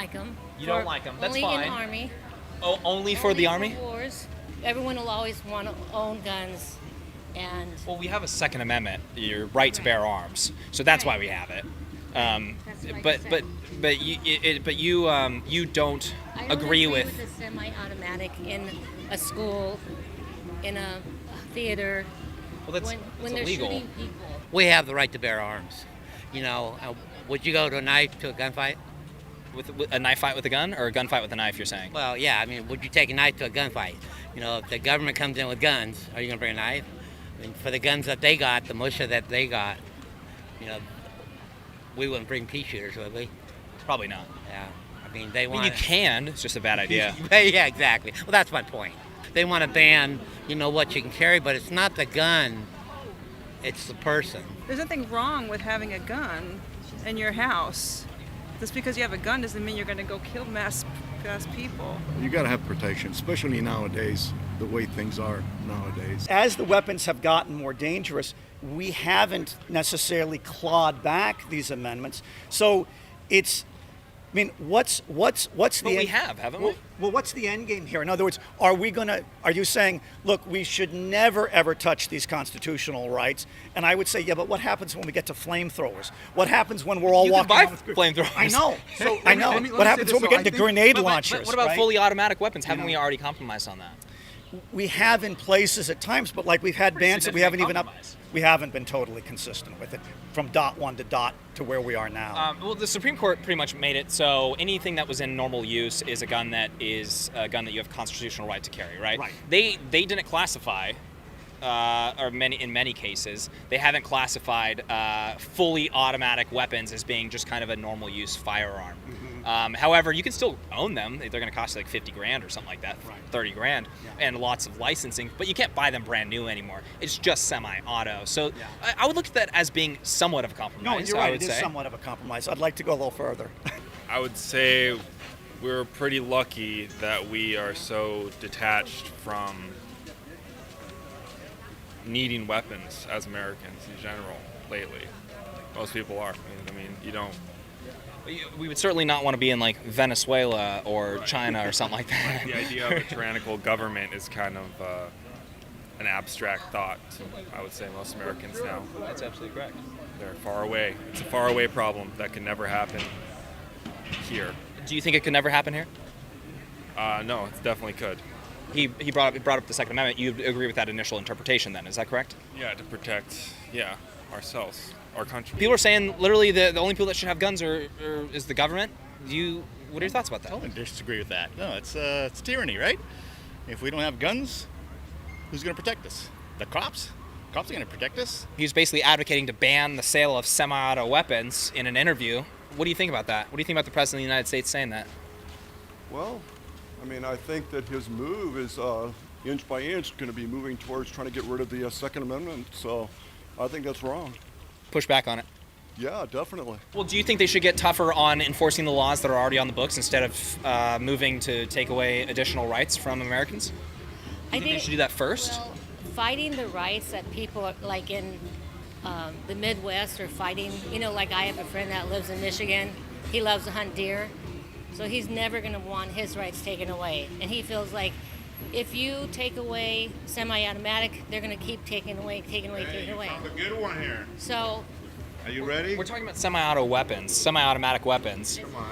like them. You don't like them. That's only fine. Only in the Army. Oh, only for the Army? For wars. Everyone will always want to own guns. And well, we have a Second Amendment, your right to bear arms, so that's why we have it. But you don't agree with the semi-automatic in a school, in a theater. Well, that's when they're illegal. shooting people. We have the right to bear arms. Would you go to a gunfight? With a knife fight with a gun, or a gunfight with a knife? You're saying? Well, yeah. I mean, would you take a knife to a gunfight? If the government comes in with guns, are you going to bring a knife? I mean, for the guns that they got, the militia that they got, we wouldn't bring pea shooters, would we? Probably not. Yeah. I mean, they want. You can. It's just a bad idea. Yeah, exactly. Well, that's my point. They want to ban, what you can carry, but it's not the gun. It's the person. There's nothing wrong with having a gun in your house. Just because you have a gun doesn't mean you're going to go kill mass people. You got to have protection, especially nowadays, the way things are nowadays. As the weapons have gotten more dangerous, we haven't necessarily clawed back these amendments. So it's, what's the But we have, haven't we? Well, what's the end game here? In other words, are you saying, look, we should never ever touch these constitutional rights? And I would say, yeah, but what happens when we get to flamethrowers? What happens when we're all you walking can buy with flamethrovers? I know. So I know. What happens when we get to grenade But launchers? what about right? fully automatic weapons? Haven't we already compromised on that? We have in places at times, but like we've had bans that we haven't even we haven't been totally consistent with it from dot one to dot to where we are now. Well, the Supreme Court pretty much made it so anything that was in normal use is a gun that you have constitutional right to carry, right? Right. They didn't classify, in many cases, they haven't classified fully automatic weapons as being just kind of a normal use firearm. However, you can still own them. They're going to cost like $50,000 or something like that, Right. $30,000, and lots of licensing. But you can't buy them brand new anymore. It's just semi-auto. So I would look at that as being somewhat of a compromise. No, you're right. I would It is say. somewhat of a compromise. I'd like to go a little further. I would say we're pretty lucky that we are so detached from needing weapons as Americans in general lately. Most people are. I mean, you don't. We would certainly not want to be in like Venezuela or China or something like that. The idea of a tyrannical government is kind of an abstract thought to, I would say, most Americans now. That's absolutely correct. They're far away. It's a far away problem that can never happen here. Do you think it could never happen here? No, it definitely could. He brought up the Second Amendment. You agree with that initial interpretation then, is that correct? Yeah, to protect, ourselves, our country. People are saying literally the only people that should have guns is the government. What are your thoughts about that? I don't disagree with that. No, it's tyranny, right? If we don't have guns, who's going to protect us? The cops? Cops are going to protect us? He was basically advocating to ban the sale of semi-auto weapons in an interview. What do you think about that? What do you think about the President of the United States saying that? Well, I think that his move is inch by inch going to be moving towards trying to get rid of the Second Amendment. So I think that's wrong. Push back on it. Yeah, definitely. Well, do you think they should get tougher on enforcing the laws that are already on the books instead of moving to take away additional rights from Americans? Do you think they should do that first? Well, fighting the rights that people are, like in the Midwest are fighting. Like I have a friend that lives in Michigan. He loves to hunt deer. So he's never going to want his rights taken away. And he feels like if you take away semi-automatic, they're going to keep taking away. A good one here. So Are you ready? We're talking about semi-automatic weapons. Come on.